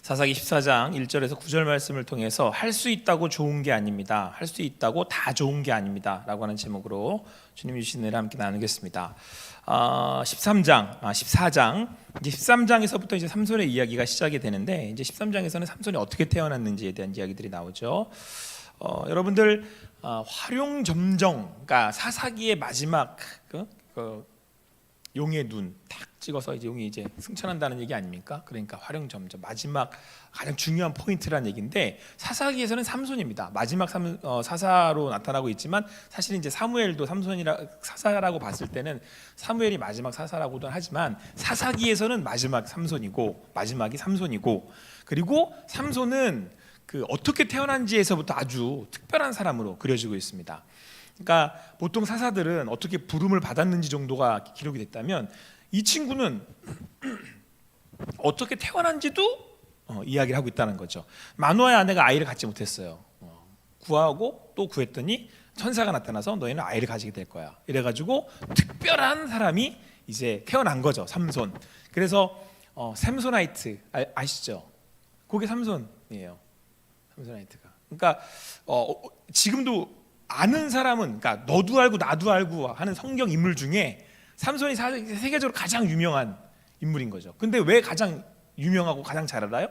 사사기 14장 1절에서 9절 말씀을 통해서 할 수 있다고 좋은 게 아닙니다, 할 수 있다고 다 좋은 게 아닙니다 라고 하는 제목으로 주님이 주신 은혜를 함께 나누겠습니다. 14장 이제 13장에서부터 이제 삼손의 이야기가 시작이 되는데, 이제 13장에서는 삼손이 어떻게 태어났는지에 대한 이야기들이 나오죠. 여러분들 활용점정, 그러니까 사사기의 마지막 용의 눈 탁 찍어서 이제 용이 이제 승천한다는 얘기 아닙니까? 그러니까 활용점정, 마지막 가장 중요한 포인트라는 얘기인데, 사사기에서는 삼손입니다. 마지막 사사로 나타나고 있지만 사실 이제 사무엘도 사사라고 봤을 때는 사무엘이 마지막 사사라고도 하지만, 사사기에서는 마지막 삼손이고 마지막이 삼손이고, 그리고 삼손은 그 어떻게 태어난지에서부터 아주 특별한 사람으로 그려지고 있습니다. 그러니까 보통 사사들은 어떻게 부름을 받았는지 정도가 기록이 됐다면, 이 친구는 어떻게 태어난지도 이야기를 하고 있다는 거죠. 마노아의 아내가 아이를 갖지 못했어요. 구하고 또 구했더니 천사가 나타나서 너희는 아이를 가지게 될 거야, 이래가지고 특별한 사람이 이제 태어난 거죠, 삼손. 그래서 샘소나이트 아시죠? 그게 삼손이에요, 샘소나이트가. 그러니까 지금도 아는 사람은, 그러니까 너도 알고 나도 알고 하는 성경 인물 중에 삼손이 세계적으로 가장 유명한 인물인 거죠. 근데 왜 가장 유명하고 가장 잘 알아요?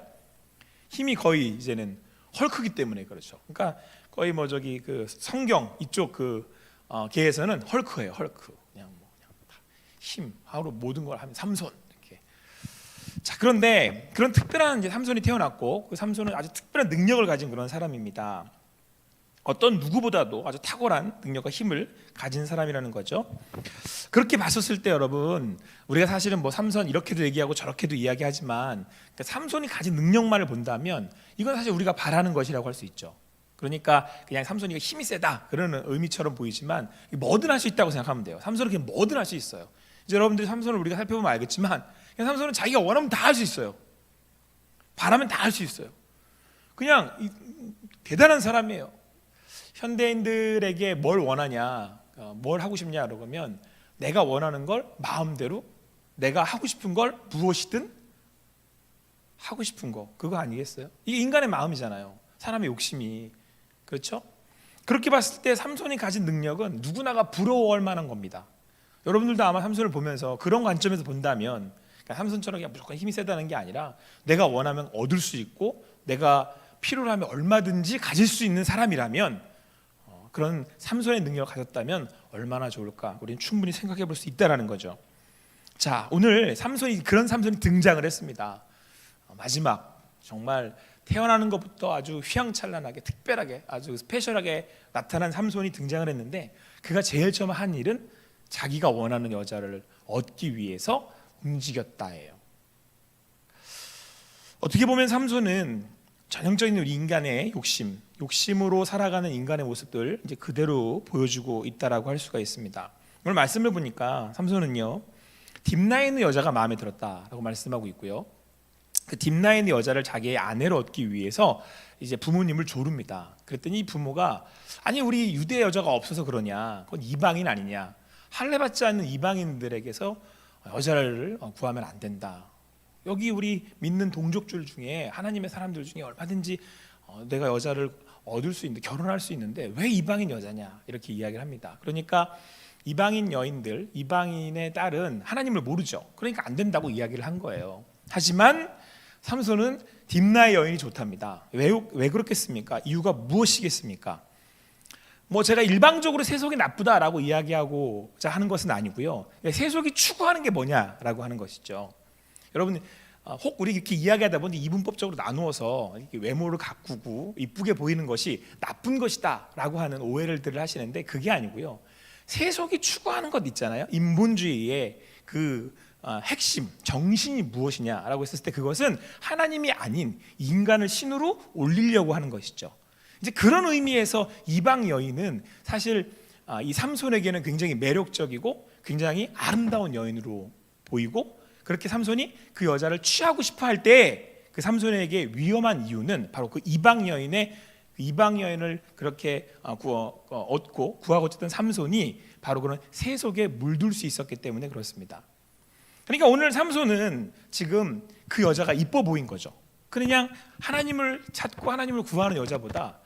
힘이 거의 이제는 헐크기 때문에 그렇죠. 그러니까 거의 그 성경 이쪽 계에서는 헐크예요, 헐크. 그냥 힘, 하루 모든 걸 하면 삼손 이렇게. 자, 그런데 그런 특별한 이제 삼손이 태어났고, 그 삼손은 아주 특별한 능력을 가진 그런 사람입니다. 어떤 누구보다도 아주 탁월한 능력과 힘을 가진 사람이라는 거죠. 그렇게 봤었을 때 여러분, 우리가 사실은 삼손 이렇게도 얘기하고 저렇게도 이야기하지만, 그러니까 삼손이 가진 능력만을 본다면 이건 사실 우리가 바라는 것이라고 할 수 있죠. 그러니까 그냥 삼손이가 힘이 세다 그러는 의미처럼 보이지만, 뭐든 할 수 있다고 생각하면 돼요. 삼손은 그냥 뭐든 할 수 있어요. 이제 여러분들이 삼손을 우리가 살펴보면 알겠지만, 그냥 삼손은 자기가 원하면 다 할 수 있어요. 바라면 다 할 수 있어요. 그냥 대단한 사람이에요. 현대인들에게 뭘 원하냐, 뭘 하고 싶냐 그러면, 내가 원하는 걸 마음대로, 내가 하고 싶은 걸 무엇이든 하고 싶은 거, 그거 아니겠어요? 이게 인간의 마음이잖아요, 사람의 욕심이. 그렇죠? 그렇게 봤을 때 삼손이 가진 능력은 누구나가 부러워할 만한 겁니다. 여러분들도 아마 삼손을 보면서 그런 관점에서 본다면, 그러니까 삼손처럼 그냥 무조건 힘이 세다는 게 아니라 내가 원하면 얻을 수 있고, 내가 필요로 하면 얼마든지 가질 수 있는 사람이라면, 그런 삼손의 능력을 가졌다면 얼마나 좋을까, 우리는 충분히 생각해 볼 수 있다라는 거죠. 자, 오늘 그런 삼손이 등장을 했습니다. 마지막 정말 태어나는 것부터 아주 휘황찬란하게, 특별하게, 아주 스페셜하게 나타난 삼손이 등장을 했는데, 그가 제일 처음 한 일은 자기가 원하는 여자를 얻기 위해서 움직였다예요. 어떻게 보면 삼손은 전형적인 우리 인간의 욕심으로 살아가는 인간의 모습들 이제 그대로 보여주고 있다라고 할 수가 있습니다. 오늘 말씀을 보니까 삼손은요, 딥나에 있는 여자가 마음에 들었다라고 말씀하고 있고요. 그 딥나에 있는 여자를 자기의 아내로 얻기 위해서 이제 부모님을 조릅니다. 그랬더니 이 부모가, 아니 우리 유대 여자가 없어서 그러냐, 그건 이방인 아니냐, 할례 받지 않는 이방인들에게서 여자를 구하면 안 된다. 여기 우리 믿는 동족들 중에, 하나님의 사람들 중에 얼마든지 내가 여자를 얻을 수 있는데, 결혼할 수 있는데 왜 이방인 여자냐, 이렇게 이야기를 합니다. 그러니까 이방인 여인들, 이방인의 딸은 하나님을 모르죠. 그러니까 안 된다고 이야기를 한 거예요. 하지만 삼손은 딥나의 여인이 좋답니다. 왜 그렇겠습니까? 이유가 무엇이겠습니까? 제가 일방적으로 세속이 나쁘다라고 이야기하고자 하는 것은 아니고요, 세속이 추구하는 게 뭐냐라고 하는 것이죠. 여러분, 혹 우리 이렇게 이야기하다 보니 이분법적으로 나누어서 이렇게 외모를 가꾸고 이쁘게 보이는 것이 나쁜 것이다라고 하는 오해를 하시는데, 그게 아니고요, 세속이 추구하는 것 있잖아요. 인본주의의 그 핵심 정신이 무엇이냐라고 했을 때, 그것은 하나님이 아닌 인간을 신으로 올리려고 하는 것이죠. 이제 그런 의미에서 이방 여인은 사실 이 삼손에게는 굉장히 매력적이고 굉장히 아름다운 여인으로 보이고, 그렇게 삼손이 그 여자를 취하고 싶어 할 때 그 삼손에게 위험한 이유는 바로 그 이방 여인을 그렇게 얻고 구하고 있던 삼손이 바로 그런 세속에 물들 수 있었기 때문에 그렇습니다. 그러니까 오늘 삼손은 지금 그 여자가 이뻐 보인 거죠. 그냥 하나님을 찾고 하나님을 구하는 여자보다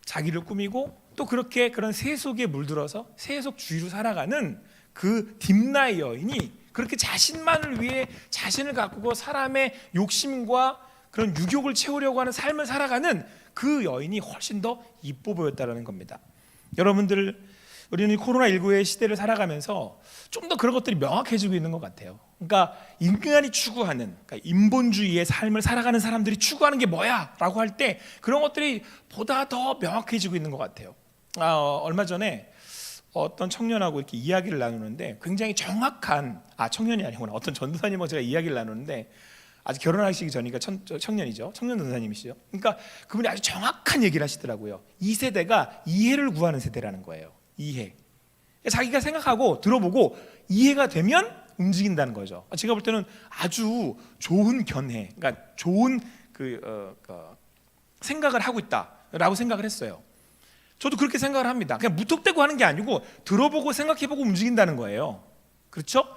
자기를 꾸미고 또 그렇게 그런 세속에 물들어서 세속주의로 살아가는 그 딥나의 여인이 그렇게 자신만을 위해 자신을 가꾸고 사람의 욕심과 그런 유욕을 채우려고 하는 삶을 살아가는 그 여인이 훨씬 더 이뻐 보였다는 겁니다. 여러분들, 우리는 코로나19의 시대를 살아가면서 좀 더 그런 것들이 명확해지고 있는 것 같아요. 그러니까 인간이 추구하는, 그러니까 인본주의의 삶을 살아가는 사람들이 추구하는 게 뭐야? 라고 할 때 그런 것들이 보다 더 명확해지고 있는 것 같아요. 얼마 전에 어떤 청년하고 이렇게 이야기를 나누는데 굉장히 정확한, 청년이 아니구나, 어떤 전도사님하고 제가 이야기를 나누는데 아직 결혼하시기 전이니까 청년이죠. 청년 전도사님이시죠. 그러니까 그분이 아주 정확한 얘기를 하시더라고요. 이 세대가 이해를 구하는 세대라는 거예요. 이해. 자기가 생각하고 들어보고 이해가 되면 움직인다는 거죠. 제가 볼 때는 아주 좋은 견해, 그러니까 좋은 생각을 하고 있다라고 생각을 했어요. 저도 그렇게 생각을 합니다. 그냥 무턱대고 하는 게 아니고 들어보고 생각해보고 움직인다는 거예요. 그렇죠?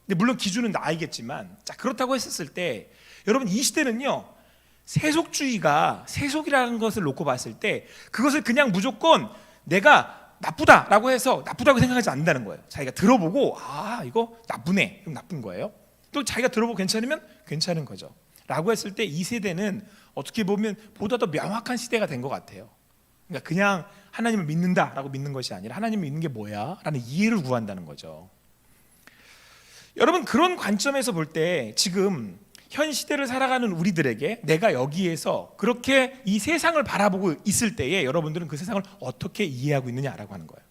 근데 물론 기준은 나이겠지만, 자, 그렇다고 했었을 때 여러분, 이 시대는요, 세속주의가, 세속이라는 것을 놓고 봤을 때 그것을 그냥 무조건 내가 나쁘다라고 해서 나쁘다고 생각하지 않는다는 거예요. 자기가 들어보고 이거 나쁘네, 그럼 나쁜 거예요. 또 자기가 들어보고 괜찮으면 괜찮은 거죠. 라고 했을 때 이 세대는 어떻게 보면 보다 더 명확한 시대가 된 것 같아요. 그러니까 그냥 하나님을 믿는다라고 믿는 것이 아니라 하나님을 믿는 게 뭐야? 라는 이해를 구한다는 거죠. 여러분, 그런 관점에서 볼 때 지금 현 시대를 살아가는 우리들에게 내가 여기에서 그렇게 이 세상을 바라보고 있을 때에 여러분들은 그 세상을 어떻게 이해하고 있느냐라고 하는 거예요.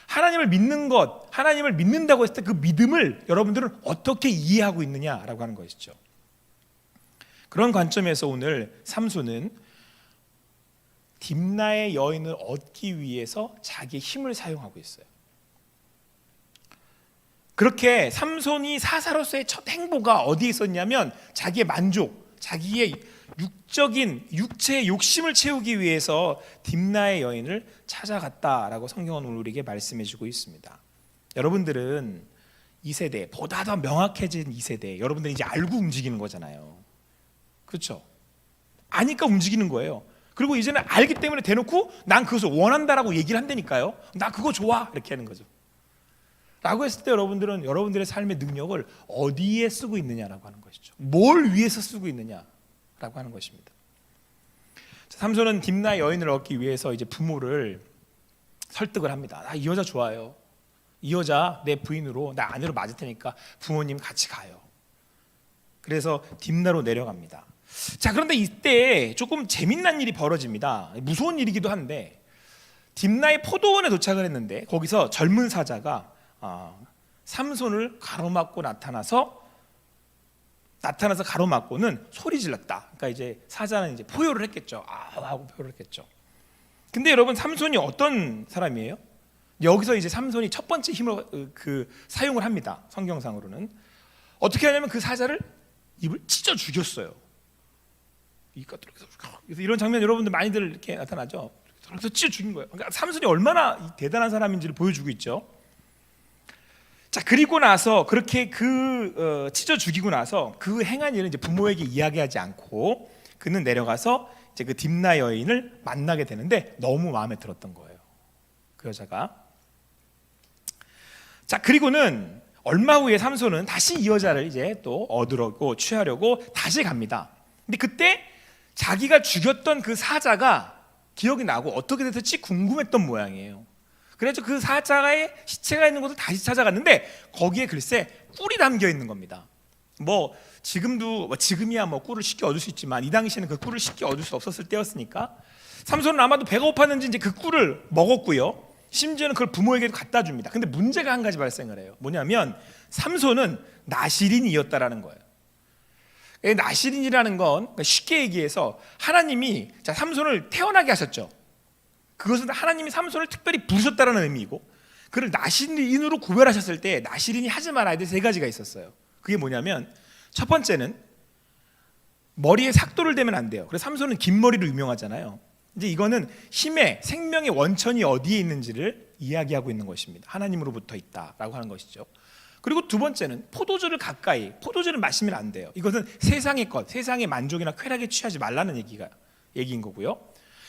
하나님을 믿는 것, 하나님을 믿는다고 했을 때 그 믿음을 여러분들은 어떻게 이해하고 있느냐라고 하는 것이죠. 그런 관점에서 오늘 삼손은 딥나의 여인을 얻기 위해서 자기의 힘을 사용하고 있어요. 그렇게 삼손이 사사로서의 첫 행보가 어디에 있었냐면 자기의 만족, 자기의 육적인 육체의 욕심을 채우기 위해서 딥나의 여인을 찾아갔다라고 성경은 오늘 우리에게 말씀해주고 있습니다. 여러분들은 이 세대, 보다 더 명확해진 이 세대, 여러분들이 이제 알고 움직이는 거잖아요. 그렇죠? 아니까 움직이는 거예요. 그리고 이제는 알기 때문에 대놓고 난 그것을 원한다라고 얘기를 한다니까요. 나 그거 좋아, 이렇게 하는 거죠. 라고 했을 때 여러분들은 여러분들의 삶의 능력을 어디에 쓰고 있느냐라고 하는 것이죠. 뭘 위해서 쓰고 있느냐라고 하는 것입니다. 삼손은 딥나의 여인을 얻기 위해서 이제 부모를 설득을 합니다. 나 이 여자 좋아요. 이 여자 내 부인으로, 나 아내로 맞을 테니까 부모님 같이 가요. 그래서 딥나로 내려갑니다. 자, 그런데 이때 조금 재미난 일이 벌어집니다. 무서운 일이기도 한데, 딥나의 포도원에 도착을 했는데 거기서 젊은 사자가 삼손을 가로막고 나타나서 가로막고는 소리 질렀다. 그러니까 이제 사자는 이제 포효를 했겠죠. 하고 포효를 했겠죠. 근데 여러분, 삼손이 어떤 사람이에요? 여기서 이제 삼손이 첫 번째 힘을 사용을 합니다. 성경상으로는 어떻게 하냐면 그 사자를 입을 찢어 죽였어요. 그래서 이런 장면 여러분들 많이들 이렇게 나타나죠. 그래서 찢어 죽인 거예요. 그러니까 삼손이 얼마나 대단한 사람인지를 보여주고 있죠. 자, 그리고 나서 그렇게 찢어 죽이고 나서 그 행한 일은 이제 부모에게 이야기하지 않고 그는 내려가서 이제 그 딥나 여인을 만나게 되는데 너무 마음에 들었던 거예요, 그 여자가. 자, 그리고는 얼마 후에 삼손은 다시 이 여자를 이제 또 얻으려고 취하려고 다시 갑니다. 근데 그때 자기가 죽였던 그 사자가 기억이 나고 어떻게 됐을지 궁금했던 모양이에요. 그래서 그 사자의 시체가 있는 곳을 다시 찾아갔는데 거기에 글쎄 꿀이 담겨 있는 겁니다. 지금이야 꿀을 쉽게 얻을 수 있지만 이 당시에는 그 꿀을 쉽게 얻을 수 없었을 때였으니까 삼손은 아마도 배가 고팠는지 이제 그 꿀을 먹었고요. 심지어는 그걸 부모에게도 갖다 줍니다. 근데 문제가 한 가지 발생을 해요. 뭐냐면 삼손은 나실인이었다라는 거예요. 나실인이라는 건 쉽게 얘기해서 하나님이 삼손을 태어나게 하셨죠. 그것은 하나님이 삼손을 특별히 부르셨다는 의미이고, 그를 나실인으로 구별하셨을 때 나실인이 하지 말아야 될 세 가지가 있었어요. 그게 뭐냐면 첫 번째는 머리에 삭도를 대면 안 돼요. 그래서 삼손은 긴 머리로 유명하잖아요. 이제 이거는 힘의 생명의 원천이 어디에 있는지를 이야기하고 있는 것입니다. 하나님으로부터 있다라고 하는 것이죠. 그리고 두 번째는 포도주를 가까이, 포도주를 마시면 안 돼요. 이것은 세상의 것, 세상의 만족이나 쾌락에 취하지 말라는 얘기인 거고요.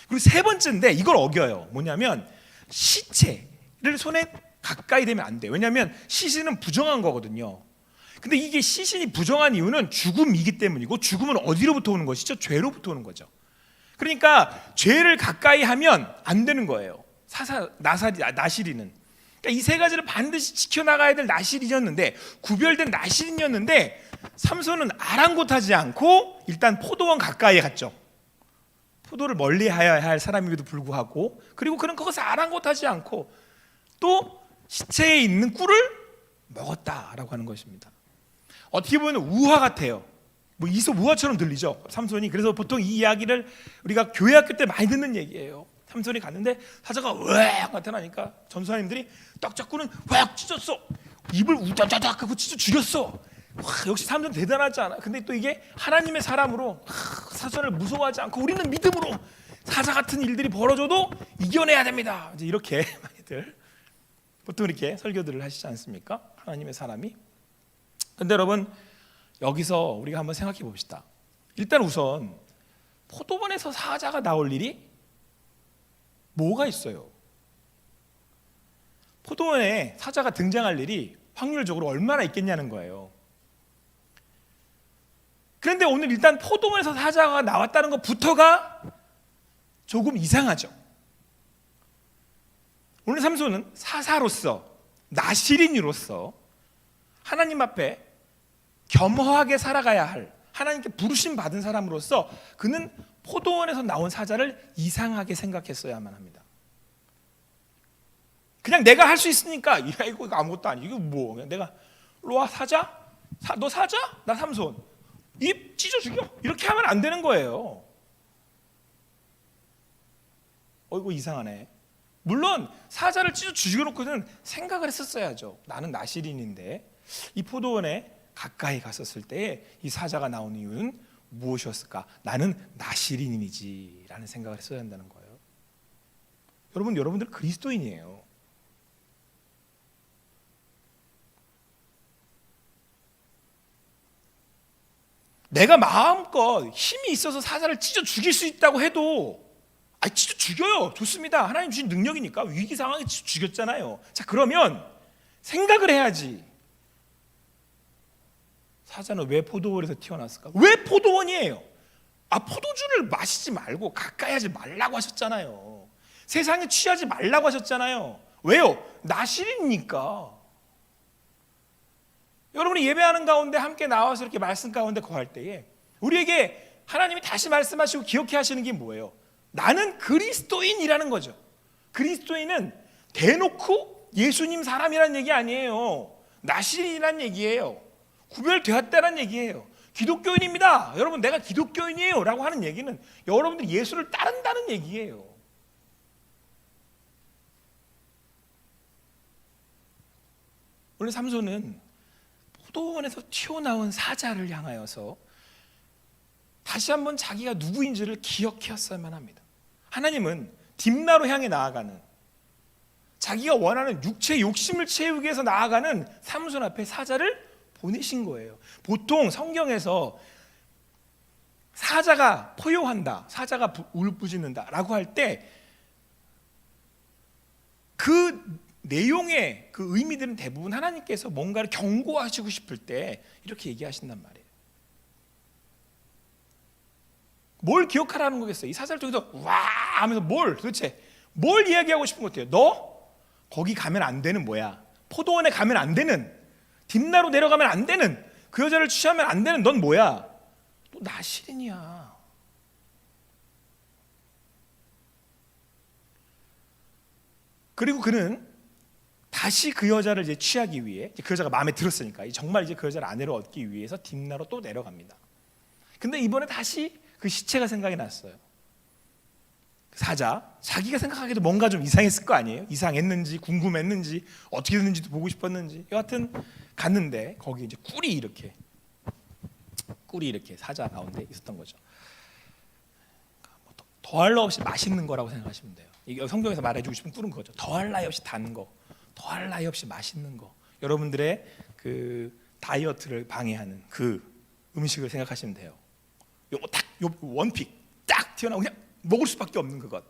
그리고 세 번째인데 이걸 어겨요. 뭐냐면 시체를 손에 가까이 대면 안 돼요. 왜냐하면 시신은 부정한 거거든요. 근데 이게 시신이 부정한 이유는 죽음이기 때문이고, 죽음은 어디로부터 오는 것이죠? 죄로부터 오는 거죠. 그러니까 죄를 가까이 하면 안 되는 거예요. 나시리는. 그러니까 이 세 가지를 반드시 지켜나가야 될 나시린이었는데, 구별된 나시린이었는데, 삼손은 아랑곳하지 않고 일단 포도원 가까이에 갔죠. 포도를 멀리해야 할 사람임에도 불구하고, 그리고 그는 그것을 아랑곳하지 않고 또 시체에 있는 꿀을 먹었다라고 하는 것입니다. 어떻게 보면 우화 같아요. 뭐 이솝 우화처럼 들리죠, 삼손이. 그래서 보통 이 이야기를 우리가 교회 학교 때 많이 듣는 얘기예요. 삼손이 갔는데 사자가 으악 나타나니까 전사님들이 딱 잡고는 확 찢었어. 입을 우다다닥 하고 찢어 죽였어. 와, 역시 삼손 대단하지 않아? 근데 또 이게 하나님의 사람으로 사자를 무서워하지 않고 우리는 믿음으로 사자 같은 일들이 벌어져도 이겨내야 됩니다. 이제 이렇게 많이들 보통 이렇게 설교들을 하시지 않습니까? 하나님의 사람이. 근데 여러분, 여기서 우리가 한번 생각해 봅시다. 일단 우선 포도원에서 사자가 나올 일이 뭐가 있어요? 포도원에 사자가 등장할 일이 확률적으로 얼마나 있겠냐는 거예요. 그런데 오늘 일단 포도원에서 사자가 나왔다는 것부터가 조금 이상하죠. 오늘 삼손은 사사로서, 나시린으로서 하나님 앞에 겸허하게 살아가야 할, 하나님께 부르심 받은 사람으로서 그는 포도원에서 나온 사자를 이상하게 생각했어야만 합니다. 그냥 내가 할 수 있으니까, 야 이거 아무것도 아니고 이거 뭐, 그냥 내가 로아 사자? 너 사자? 나 삼손. 입 찢어 죽여. 이렇게 하면 안 되는 거예요. 이거 이상하네. 물론 사자를 찢어 죽여놓고는 생각을 했었어야죠. 나는 나시린인데 이 포도원에 가까이 갔었을 때 이 사자가 나온 이유는 무엇이었을까? 나는 나시린이지 라는 생각을 했어야 한다는 거예요. 여러분들 그리스도인이에요. 내가 마음껏 힘이 있어서 사자를 찢어 죽일 수 있다고 해도 찢어 죽여요. 좋습니다. 하나님 주신 능력이니까. 위기 상황에 찢어 죽였잖아요. 자, 그러면 생각을 해야지. 사자는 왜 포도원에서 태어났을까? 왜 포도원이에요? 포도주를 마시지 말고 가까이 하지 말라고 하셨잖아요. 세상에 취하지 말라고 하셨잖아요. 왜요? 나시리니까. 여러분이 예배하는 가운데 함께 나와서 이렇게 말씀 가운데 거할 때에 우리에게 하나님이 다시 말씀하시고 기억해 하시는 게 뭐예요? 나는 그리스도인이라는 거죠. 그리스도인은 대놓고 예수님 사람이라는 얘기 아니에요. 나시린이라는 얘기예요. 구별되었다는 얘기예요. 기독교인입니다. 여러분, 내가 기독교인이에요 라고 하는 얘기는 여러분들이 예수를 따른다는 얘기예요. 오늘 삼손은 포도원에서 튀어나온 사자를 향하여서 다시 한번 자기가 누구인지를 기억해왔어야만 합니다. 하나님은 딥나로 향해 나아가는, 자기가 원하는 육체의 욕심을 채우기 위해서 나아가는 삼손 앞에 사자를 보내신 거예요. 보통 성경에서 사자가 포효한다, 사자가 울부짖는다 라고 할 때 그 내용의 그 의미들은 대부분 하나님께서 뭔가를 경고하시고 싶을 때 이렇게 얘기하신단 말이에요. 뭘 기억하라는 거겠어요? 이 사자를 통해서 와 하면서 도대체 뭘 이야기하고 싶은 것 같아요? 너 거기 가면 안 되는 뭐야? 포도원에 가면 안 되는, 딥나로 내려가면 안 되는, 그 여자를 취하면 안 되는 넌 뭐야? 또 나시린이야. 그리고 그는 다시 그 여자를 이제 취하기 위해, 그 여자가 마음에 들었으니까 정말 이제 그 여자를 아내로 얻기 위해서 딥나로 또 내려갑니다. 근데 이번에 다시 그 시체가 생각이 났어요. 사자, 자기가 생각하기에도 뭔가 좀 이상했을 거 아니에요? 이상했는지 궁금했는지 어떻게 됐는지도 보고 싶었는지. 여하튼 갔는데 거기 이제 꿀이 이렇게 사자 가운데 있었던 거죠. 더할 나위 없이 맛있는 거라고 생각하시면 돼요. 이게 성경에서 말해주고 싶은 꿀은 그거죠. 더할 나위 없이 단 거, 더할 나위 없이 맛있는 거. 여러분들의 그 그 다이어트를 방해하는 그 음식을 생각하시면 돼요. 요거 딱, 요 원픽 딱 튀어나오고 그냥 먹을 수밖에 없는 그것.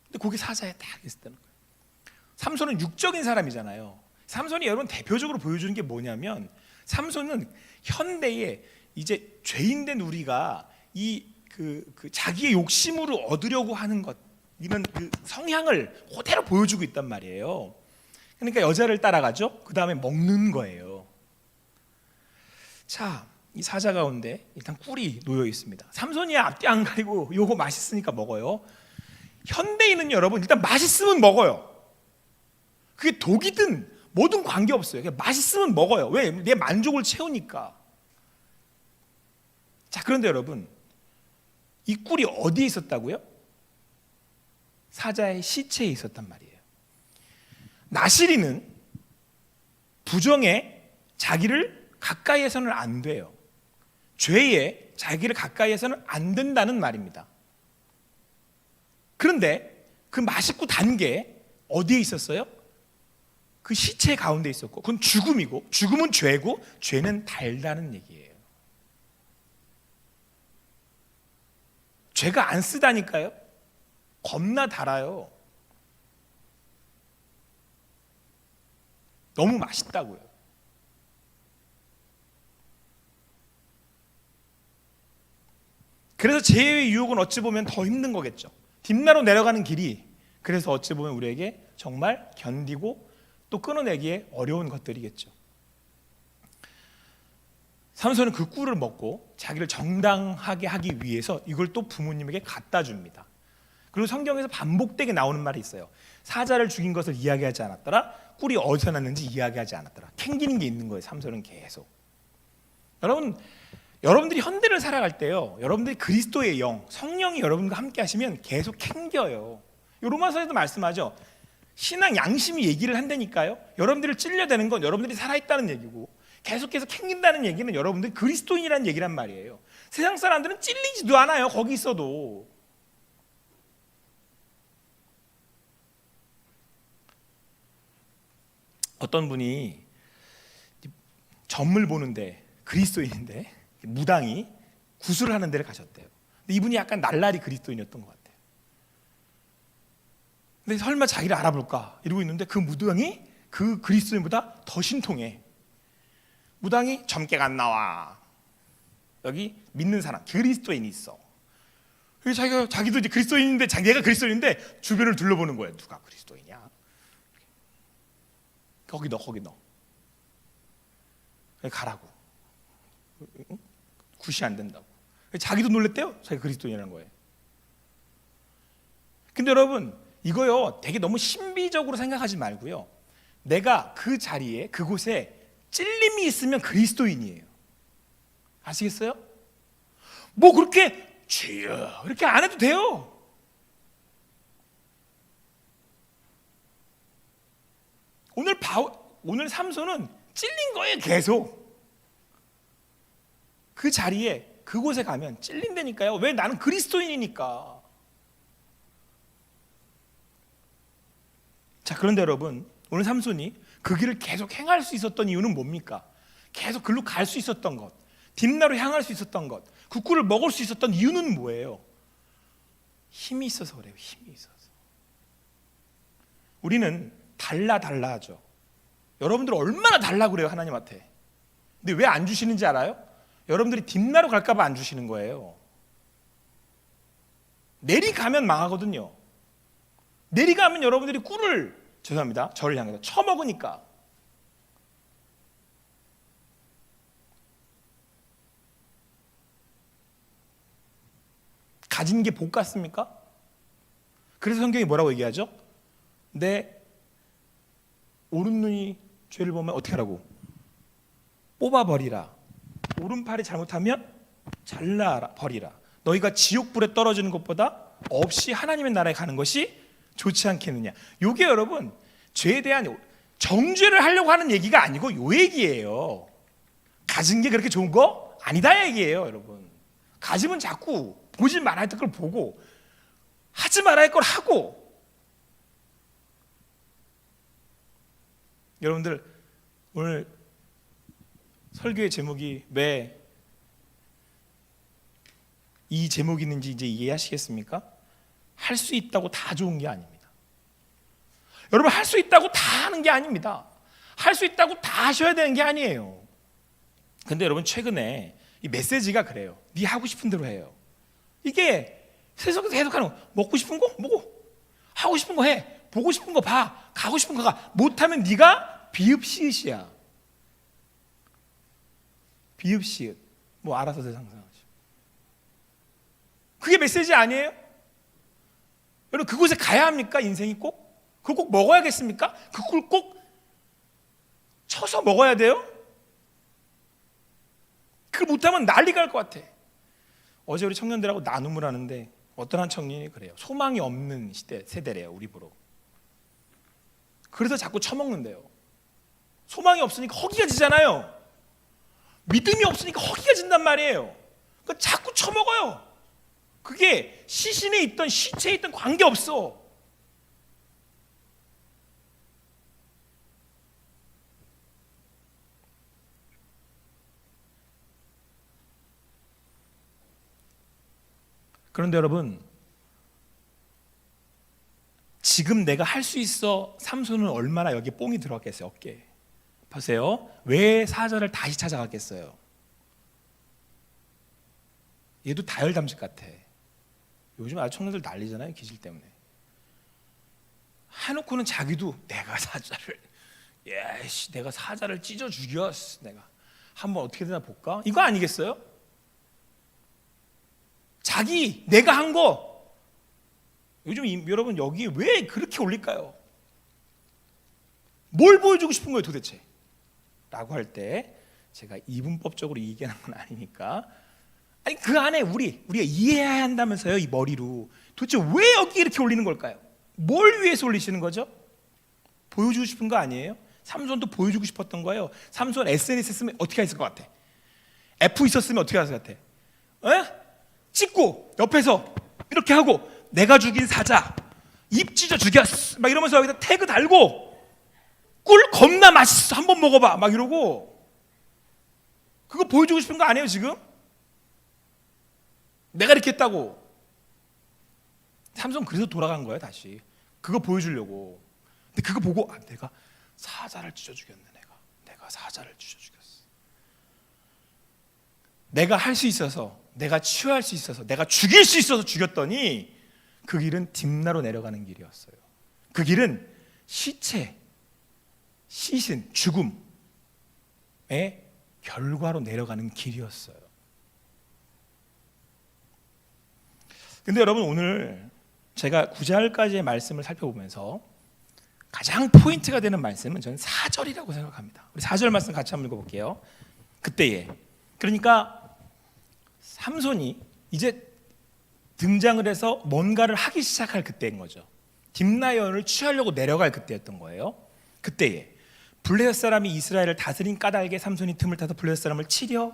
근데 그게 사자에 딱 있었다는 거예요. 삼손은 육적인 사람이잖아요. 삼손이 여러분 대표적으로 보여주는 게 뭐냐면, 삼손은 현대에 이제 죄인된 우리가 이 자기의 욕심으로 얻으려고 하는 것, 이런 그 성향을 그대로 보여주고 있단 말이에요. 그러니까 여자를 따라가죠. 그 다음에 먹는 거예요. 자, 이 사자 가운데 일단 꿀이 놓여 있습니다. 삼손이 앞뒤 안 가리고 요거 맛있으니까 먹어요. 현대인은 여러분 일단 맛있으면 먹어요. 그게 독이든 뭐든 관계없어요. 그냥 맛있으면 먹어요. 왜? 내 만족을 채우니까. 자, 그런데 여러분, 이 꿀이 어디에 있었다고요? 사자의 시체에 있었단 말이에요. 나시리는 부정에 자기를 가까이 해서는 안 돼요. 죄에 자기를 가까이 해서는 안 된다는 말입니다. 그런데 그 맛있고 단 게 어디에 있었어요? 그 시체 가운데 있었고, 그건 죽음이고, 죽음은 죄고, 죄는 달다는 얘기예요. 죄가 안 쓰다니까요. 겁나 달아요. 너무 맛있다고요. 그래서 죄의 유혹은 어찌 보면 더 힘든 거겠죠. 뒷나로 내려가는 길이, 그래서 어찌 보면 우리에게 정말 견디고 또 끊어내기에 어려운 것들이겠죠. 삼손은 그 꿀을 먹고 자기를 정당하게 하기 위해서 이걸 또 부모님에게 갖다 줍니다. 그리고 성경에서 반복되게 나오는 말이 있어요. 사자를 죽인 것을 이야기하지 않았더라, 꿀이 어디서 났는지 이야기하지 않았더라. 캥기는 게 있는 거예요. 삼손은 계속. 여러분들이 현대를 살아갈 때요, 여러분들이 그리스도의 영, 성령이 여러분과 함께 하시면 계속 캥겨요. 로마서에도 말씀하죠. 신앙 양심이 얘기를 한다니까요. 여러분들을 찔려대는 건 여러분들이 살아있다는 얘기고, 계속해서 캥긴다는 얘기는 여러분들이 그리스도인이라는 얘기란 말이에요. 세상 사람들은 찔리지도 않아요. 거기 있어도. 어떤 분이 점을 보는데, 그리스도인인데 무당이 구슬을 하는 데를 가셨대요. 근데 이분이 약간 날라리 그리스도인이었던 것 같아요. 근데 설마 자기를 알아볼까 이러고 있는데, 그 무당이 그 그리스도인보다 더 신통해. 무당이 점괘가 안 나와. 여기 믿는 사람, 그리스도인이 있어. 자기도 이제 그리스도인인데, 자기가 그리스도인인데 주변을 둘러보는 거예요. 누가 그리스도인이야? 거기 넣어. 가라고. 굿이 안 된다고. 자기도 놀랬대요. 자기가 그리스도인이라는 거예요. 근데 여러분, 이거요, 되게 너무 신비적으로 생각하지 말고요, 내가 그 자리에, 그곳에 찔림이 있으면 그리스도인이에요. 아시겠어요? 뭐 그렇게 주여 이렇게 안 해도 돼요. 오늘 삼손은 찔린 거예요. 계속 그 자리에, 그곳에 가면 찔린다니까요. 왜? 나는 그리스도인이니까. 자, 그런데 여러분, 오늘 삼손이 그 길을 계속 행할 수 있었던 이유는 뭡니까? 계속 글로 갈 수 있었던 것, 뒷나로 향할 수 있었던 것, 그 꿀을 먹을 수 있었던 이유는 뭐예요? 힘이 있어서 그래요. 힘이 있어서. 우리는 달라 하죠. 여러분들 얼마나 달라 그래요, 하나님한테. 근데 왜 안 주시는지 알아요? 여러분들이 뒷나로 갈까 봐 안 주시는 거예요. 내리가면 망하거든요. 내리가면 여러분들이 꿀을, 죄송합니다, 저를 향해서 처먹으니까. 가진 게 복 같습니까? 그래서 성경이 뭐라고 얘기하죠? 내 오른눈이 죄를 보면 어떻게 하라고? 뽑아버리라. 오른팔이 잘못하면 잘라버리라. 너희가 지옥불에 떨어지는 것보다 없이 하나님의 나라에 가는 것이 좋지 않겠느냐. 이게 여러분, 죄에 대한 정죄를 하려고 하는 얘기가 아니고 요 얘기예요. 가진 게 그렇게 좋은 거 아니다 얘기예요. 여러분, 가지면 자꾸 보지 말아야 할 걸 보고, 하지 말아야 할 걸 하고. 여러분들, 오늘 설교의 제목이 왜 이 제목이 있는지 이제 이해하시겠습니까? 할 수 있다고 다 좋은 게 아닙니다. 여러분, 할 수 있다고 다 하는 게 아닙니다. 할 수 있다고 다 하셔야 되는 게 아니에요. 근데 여러분, 최근에 이 메시지가 그래요. 네 하고 싶은 대로 해요. 이게 세상에서 해석하는 거, 먹고 싶은 거 먹어, 하고 싶은 거 해, 보고 싶은 거 봐, 가고 싶은 거 가. 못하면 네가 비읍시읒이야. 비읍시읒. 뭐 알아서 상상하죠. 그게 메시지 아니에요? 여러분, 그곳에 가야 합니까? 인생이 꼭? 그걸 꼭 먹어야겠습니까? 그걸 꼭 쳐서 먹어야 돼요? 그걸 못하면 난리가 날 것 같아. 어제 우리 청년들하고 나눔을 하는데 어떤 한 청년이 그래요. 소망이 없는 세대래요, 우리 보러. 그래서 자꾸 처먹는데요. 소망이 없으니까 허기가 지잖아요. 믿음이 없으니까 허기가 진단 말이에요. 그러니까 자꾸 처먹어요. 그게 시신에 있던 시체에 있던 관계없어. 그런데 여러분, 지금 내가 할 수 있어. 삼손은 얼마나 여기 뽕이 들어갔겠어요, 어깨에. 보세요. 왜 사자를 다시 찾아갔겠어요? 얘도 다혈담식 같아. 요즘 아주 청년들 난리잖아요, 기질 때문에. 해놓고는 자기도 내가 사자를, 내가 사자를 찢어 죽였어. 내가 한번 어떻게 되나 볼까? 이거 아니겠어요? 자기 내가 한 거. 요즘 여러분 여기 왜 그렇게 올릴까요? 뭘 보여주고 싶은 거예요 도대체? 라고 할 때 제가 이분법적으로 얘기하는 건 아니니까, 아니 그 안에 우리가 이해해야 한다면서요. 이 머리로 도대체 왜 여기 이렇게 올리는 걸까요? 뭘 위해서 올리시는 거죠? 보여주고 싶은 거 아니에요? 삼손도 보여주고 싶었던 거예요. 삼손 SNS 했으면 어떻게 했을 것 같아? F 있었으면 어떻게 했을 것 같아? 찍고 옆에서 이렇게 하고 내가 죽인 사자 입 찢어 죽였어 막 이러면서 여기다 태그 달고 꿀 겁나 맛있어 한번 먹어봐 막 이러고, 그거 보여주고 싶은 거 아니에요 지금? 내가 이렇게 했다고. 삼손 그래서 돌아간 거예요 다시. 그거 보여주려고. 근데 그거 보고 내가 사자를 찢어 죽였네. 내가 사자를 찢어 죽였어. 내가 할 수 있어서, 내가 치유할 수 있어서, 내가 죽일 수 있어서 죽였더니 그 길은 딥나로 내려가는 길이었어요. 그 길은 시체, 시신, 죽음의 결과로 내려가는 길이었어요. 근데 여러분, 오늘 제가 9절까지의 말씀을 살펴보면서 가장 포인트가 되는 말씀은 저는 4절이라고 생각합니다. 우리 4절 말씀 같이 한번 읽어볼게요. 그때에, 그러니까 삼손이 이제 등장을 해서 뭔가를 하기 시작할 그때인 거죠. 딥나연을 취하려고 내려갈 그때였던 거예요. 그때에 블레셋 사람이 이스라엘을 다스린 까닭에 삼손이 틈을 타서 블레셋 사람을 치려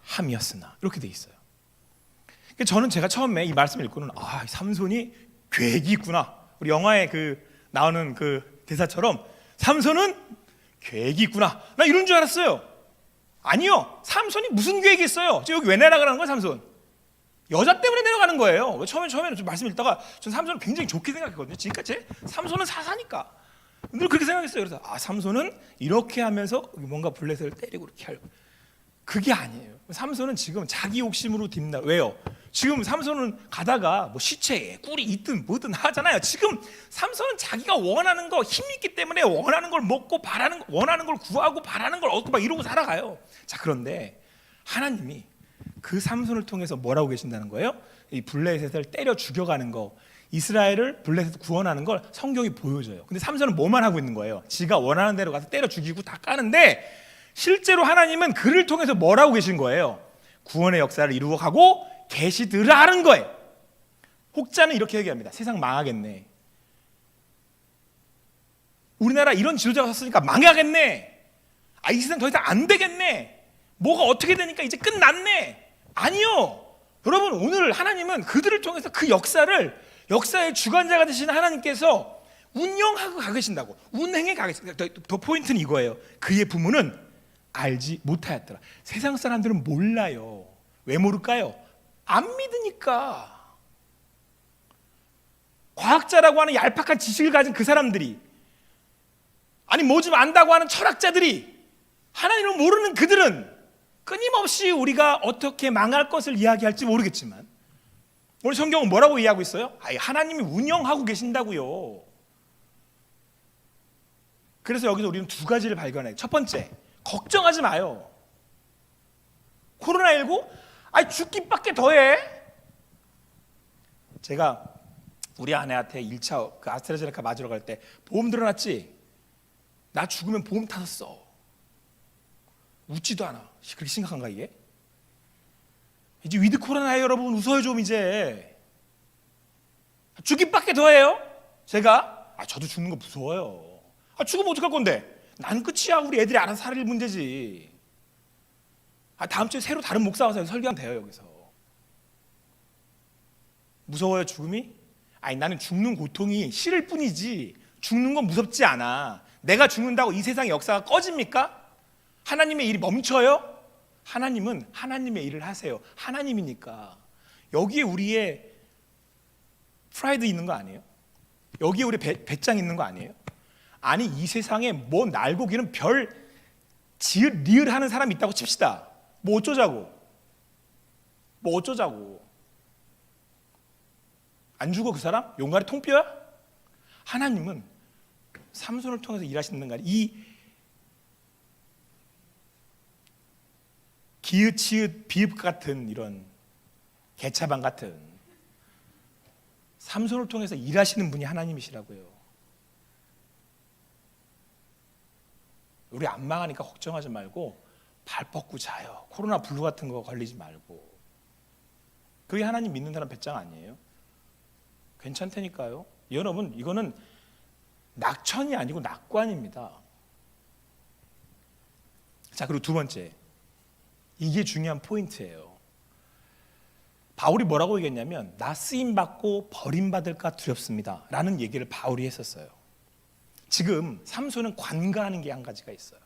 함이었으나, 이렇게 돼 있어요. 저는 제가 처음에 이 말씀을 읽고는 삼손이 계획이 있구나. 우리 영화에 나오는 그 대사처럼 삼손은 계획이 있구나. 나 이런 줄 알았어요. 아니요. 삼손이 무슨 계획이 있어요? 여기 왜 내려가는 거예요, 삼손? 여자 때문에 내려가는 거예요. 처음에는 좀 말씀 읽다가 전 삼손을 굉장히 좋게 생각했거든요. 지금까지 삼손은 사사니까 늘 그렇게 생각했어요. 그래서 삼손은 이렇게 하면서 뭔가 블레셋을 때리고 이렇게 하려고. 그게 아니에요. 삼손은 지금 자기 욕심으로 딥나. 왜요? 지금 삼손은 가다가 뭐 시체에 꿀이 있든 뭐든 하잖아요. 지금 삼손은 자기가 원하는 거, 힘이 있기 때문에 원하는 걸 먹고 원하는 걸 구하고 바라는 걸 얻고 막 이러고 살아가요. 자, 그런데 하나님이 그 삼손을 통해서 뭐라고 계신다는 거예요? 이 블레셋을 때려 죽여가는 거, 이스라엘을 블레셋 구원하는 걸 성경이 보여줘요. 근데 삼손은 뭐만 하고 있는 거예요? 지가 원하는 대로 가서 때려 죽이고 다 까는데, 실제로 하나님은 그를 통해서 뭐라고 계신 거예요? 구원의 역사를 이루어 가고 계시더라는 거예요. 혹자는 이렇게 얘기합니다. 세상 망하겠네. 우리나라 이런 지도자가 섰으니까 망하겠네. 이 세상 더 이상 안 되겠네. 뭐가 어떻게 되니까 이제 끝났네. 아니요. 여러분, 오늘 하나님은 그들을 통해서 그 역사의 주관자가 되신 하나님께서 운영하고 가 계신다고. 운행해 가 계신다. 더 포인트는 이거예요. 그의 부모는 알지 못하였더라. 세상 사람들은 몰라요. 왜 모를까요? 안 믿으니까. 과학자라고 하는 얄팍한 지식을 가진 그 사람들이, 아니 뭐 좀 안다고 하는 철학자들이, 하나님을 모르는 그들은 끊임없이 우리가 어떻게 망할 것을 이야기할지 모르겠지만, 오늘 성경은 뭐라고 이야기하고 있어요? 아니, 하나님이 운영하고 계신다고요. 그래서 여기서 우리는 두 가지를 발견해요. 첫 번째, 걱정하지 마요. 코로나19? 아니 죽기밖에 더해. 제가 우리 아내한테 1차 그 아스트라제네카 맞으러 갈 때 보험 들어놨지? 나 죽으면 보험 타서 써. 웃지도 않아. 그렇게 심각한가 이게? 이제 위드 코로나예요 여러분. 웃어요 좀 이제. 죽기밖에 더해요. 제가 저도 죽는 거 무서워요. 죽으면 어떡할 건데? 난 끝이야. 우리 애들이 알아서 살릴 문제지. 다음 주에 새로 다른 목사 와서 설교하면 돼요 여기서. 무서워요 죽음이? 아니 나는 죽는 고통이 싫을 뿐이지 죽는 건 무섭지 않아. 내가 죽는다고 이 세상의 역사가 꺼집니까? 하나님의 일이 멈춰요? 하나님은 하나님의 일을 하세요. 하나님이니까. 여기에 우리의 프라이드 있는 거 아니에요? 여기에 우리 배짱 있는 거 아니에요? 아니 이 세상에 뭐 날고기는 별 지읒 리을 하는 사람이 있다고 칩시다. 뭐 어쩌자고? 뭐 어쩌자고? 안 죽어 그 사람? 용가리 통뼈야? 하나님은 삼손을 통해서 일하시는 거 아니에요? 이 기읒 치읒 비읍 같은 이런 개차반 같은 삼손을 통해서 일하시는 분이 하나님이시라고요. 우리 안 망하니까 걱정하지 말고 발 뻗고 자요. 코로나 블루 같은 거 걸리지 말고. 그게 하나님 믿는 사람 배짱 아니에요? 괜찮다니까요. 여러분 이거는 낙천이 아니고 낙관입니다. 자, 그리고 두 번째, 이게 중요한 포인트예요. 바울이 뭐라고 얘기했냐면 나 쓰임받고 버림받을까 두렵습니다 라는 얘기를 바울이 했었어요. 지금 삼손은 관가하는 게 한 가지가 있어요.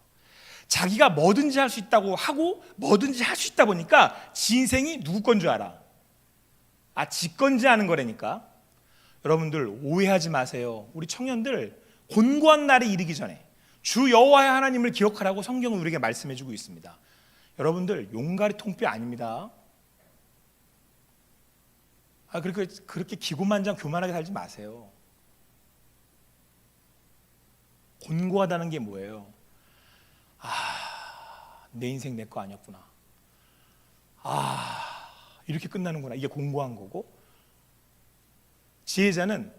자기가 뭐든지 할 수 있다고 하고 뭐든지 할 수 있다 보니까 지 인생이 누구 건 줄 알아? 지 건지 아는 거라니까. 여러분들 오해하지 마세요. 우리 청년들 곤고한 날이 이르기 전에 주 여호와의 하나님을 기억하라고 성경은 우리에게 말씀해주고 있습니다. 여러분들 용가리 통뼈 아닙니다. 그렇게 기고만장 교만하게 살지 마세요. 곤고하다는 게 뭐예요? 내 인생 내 거 아니었구나. 이렇게 끝나는구나. 이게 공고한 거고, 지혜자는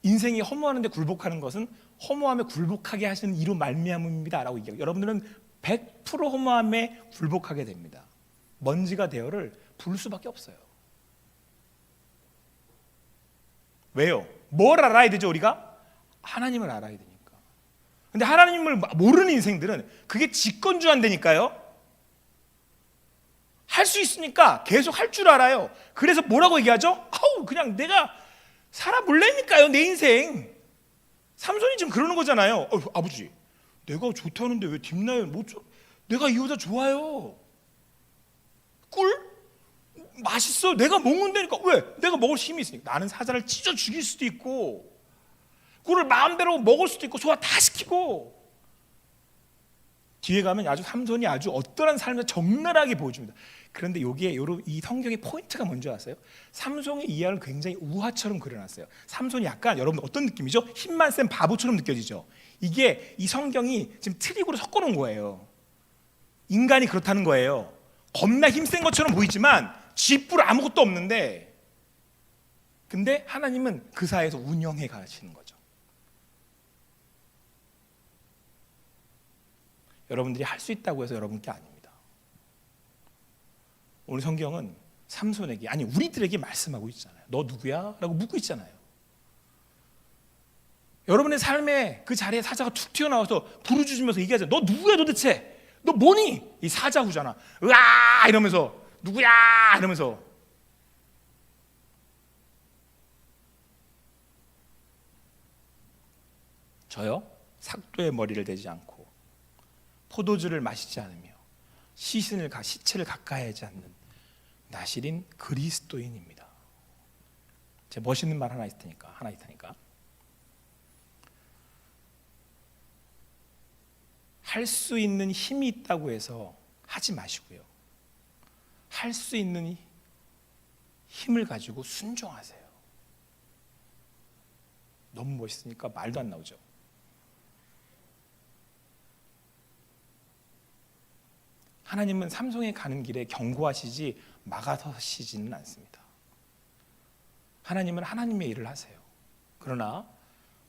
인생이 허무하는데 굴복하는 것은 허무함에 굴복하게 하시는 이로 말미암음이다 라고 얘기해요. 여러분들은 100% 허무함에 굴복하게 됩니다. 먼지가 되어를 부를 수밖에 없어요. 왜요? 뭘 알아야 되죠 우리가? 하나님을 알아야 되니까. 근데 하나님을 모르는 인생들은 그게 직건주한다니까요. 할 수 있으니까 계속 할 줄 알아요. 그래서 뭐라고 얘기하죠? 그냥 내가 살아볼래니까요 내 인생. 삼손이 지금 그러는 거잖아요. 아버지 내가 좋다는데 왜 딥나요? 내가 이 여자 좋아요. 꿀? 맛있어. 내가 먹는다니까. 왜? 내가 먹을 힘이 있으니까. 나는 사자를 찢어 죽일 수도 있고 꿀을 마음대로 먹을 수도 있고 소화 다 시키고. 뒤에 가면 아주 삼손이 아주 어떠한 삶을 적나라하게 보여줍니다. 그런데 여기에 이 성경의 포인트가 뭔지 아세요? 삼손의 이야기를 굉장히 우화처럼 그려놨어요. 삼손이 약간 여러분 어떤 느낌이죠? 힘만 센 바보처럼 느껴지죠? 이게 이 성경이 지금 트릭으로 섞어놓은 거예요. 인간이 그렇다는 거예요. 겁나 힘센 것처럼 보이지만 쥐뿔 아무것도 없는데, 근데 하나님은 그 사이에서 운영해 가시는 거죠. 여러분들이 할 수 있다고 해서 여러분 게 아닙니다. 오늘 성경은 삼손에게, 아니 우리들에게 말씀하고 있잖아요. 너 누구야? 라고 묻고 있잖아요. 여러분의 삶에 그 자리에 사자가 툭 튀어나와서 부르짖으면서 얘기하잖아요. 너 누구야 도대체? 너 뭐니? 이 사자후잖아. 으아 이러면서 누구야 이러면서. 저요? 삭도의 머리를 대지 않고 포도주를 마시지 않으며 시체를 가까이 하지 않는 나실인 그리스도인입니다. 제 멋있는 말 하나 있으니까 할 수 있는 힘이 있다고 해서 하지 마시고요. 할 수 있는 힘을 가지고 순종하세요. 너무 멋있으니까 말도 안 나오죠. 하나님은 삼손에 가는 길에 경고하시지 막아서시지는 않습니다. 하나님은 하나님의 일을 하세요. 그러나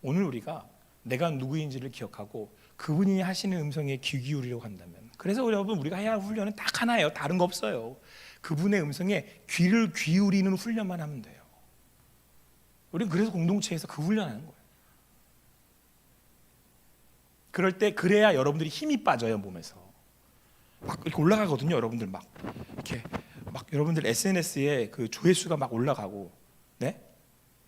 오늘 우리가 내가 누구인지를 기억하고 그분이 하시는 음성에 귀 기울이려고 한다면, 그래서 여러분 우리가 해야 할 훈련은 딱 하나예요. 다른 거 없어요. 그분의 음성에 귀를 기울이는 훈련만 하면 돼요. 우리는 그래서 공동체에서 그 훈련하는 거예요. 그럴 때 그래야 여러분들이 힘이 빠져요. 몸에서 막 이렇게 올라가거든요. 여러분들 막 이렇게 막 여러분들 SNS에 그 조회수가 막 올라가고, 네?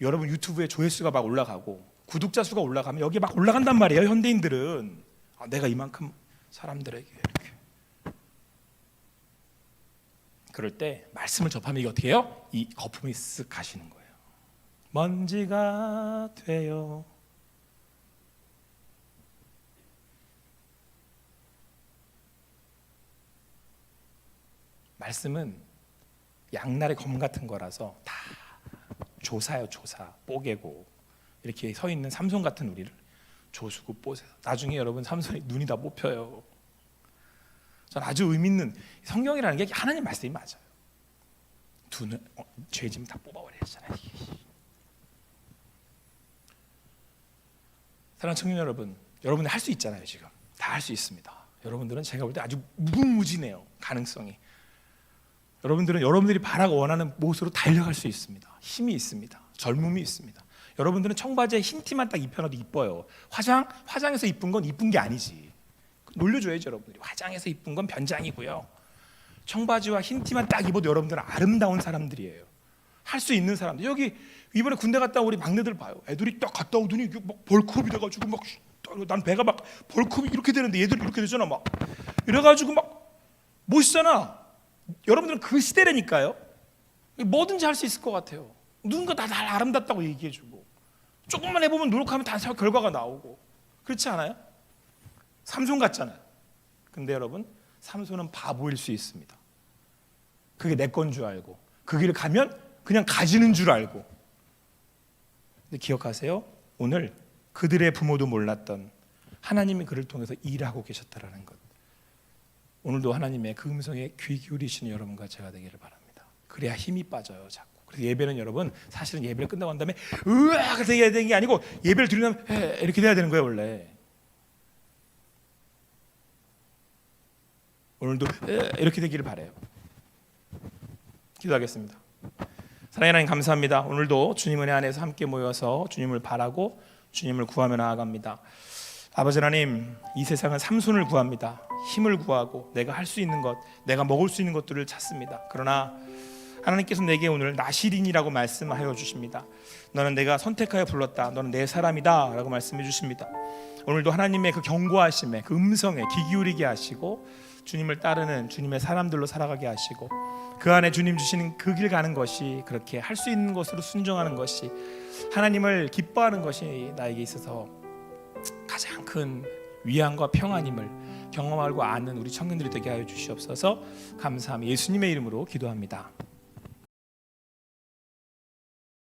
여러분 유튜브에 조회수가 막 올라가고 구독자 수가 올라가면 여기 막 올라간단 말이에요. 현대인들은 내가 이만큼 사람들에게 이렇게. 그럴 때 말씀을 접하면 이게 어떻게 해요? 이 거품이 쓱 가시는 거예요. 먼지가 돼요. 말씀은 양날의 검 같은 거라서 다 조사요. 조사, 뽀개고 이렇게 서 있는 삼손 같은 우리를 조수고 뽀세요. 나중에 여러분 삼손이 눈이 다 뽑혀요. 전 아주 의미 있는 성경이라는 게 하나님 말씀이 맞아요. 두 눈, 죄 지면 다 뽑아버리잖아요. 사랑하는 청년 여러분, 여러분들 할 수 있잖아요. 지금 다 할 수 있습니다. 여러분들은 제가 볼 때 아주 무궁무진해요. 가능성이. 여러분들은 여러분들이 바라고 원하는 모습으로 달려갈 수 있습니다. 힘이 있습니다. 젊음이 있습니다. 여러분들은 청바지에 흰 티만 딱 입혀놔도 이뻐요. 화장해서 이쁜 건 이쁜 게 아니지. 놀려줘야죠. 여러분들이 화장해서 이쁜 건 변장이고요. 청바지와 흰 티만 딱 입어도 여러분들은 아름다운 사람들이에요. 할 수 있는 사람들. 여기 이번에 군대 갔다 온 우리 막내들 봐요. 애들이 딱 갔다 오더니 막 벌크업이 돼가지고 막 난 배가 막 벌크업이 이렇게 되는데 얘들 이렇게 되잖아. 막 이래가지고 막 멋있잖아. 여러분들은 그 시대라니까요. 뭐든지 할 수 있을 것 같아요. 누군가 다 날 아름답다고 얘기해주고 조금만 해보면 노력하면 다 결과가 나오고, 그렇지 않아요? 삼손 같잖아요. 근데 여러분, 삼손은 바보일 수 있습니다. 그게 내 건 줄 알고 그 길을 가면 그냥 가지는 줄 알고. 근데 기억하세요. 오늘 그들의 부모도 몰랐던 하나님이 그를 통해서 일하고 계셨다라는 것. 오늘도 하나님의 그 음성에 귀 기울이시는 여러분과 제가 되기를 바랍니다. 그래야 힘이 빠져요. 자꾸. 그래서 예배는 여러분, 사실은 예배를 끝나고 난 다음에 으악 그렇게 해야 되는 게 아니고 예배를 드리려면 이렇게 돼야 되는 거예요. 원래 오늘도 이렇게 되기를 바라요. 기도하겠습니다. 사랑하는 하나님 감사합니다. 오늘도 주님 은혜 안에서 함께 모여서 주님을 바라고 주님을 구하며 나아갑니다. 아버지 하나님, 이 세상은 삼손을 구합니다. 힘을 구하고 내가 할 수 있는 것, 내가 먹을 수 있는 것들을 찾습니다. 그러나 하나님께서 내게 오늘 나실인이라고 말씀하여 주십니다. 너는 내가 선택하여 불렀다. 너는 내 사람이다 라고 말씀해 주십니다. 오늘도 하나님의 그 경고하심에 그 음성에 귀 기울이게 하시고 주님을 따르는 주님의 사람들로 살아가게 하시고 그 안에 주님 주시는 그 길 가는 것이, 그렇게 할 수 있는 것으로 순종하는 것이, 하나님을 기뻐하는 것이 나에게 있어서 가장 큰 위안과 평안임을 경험하고 아는 우리 청년들이 되게 하여 주시옵소서. 감사합니다. 예수님의 이름으로 기도합니다.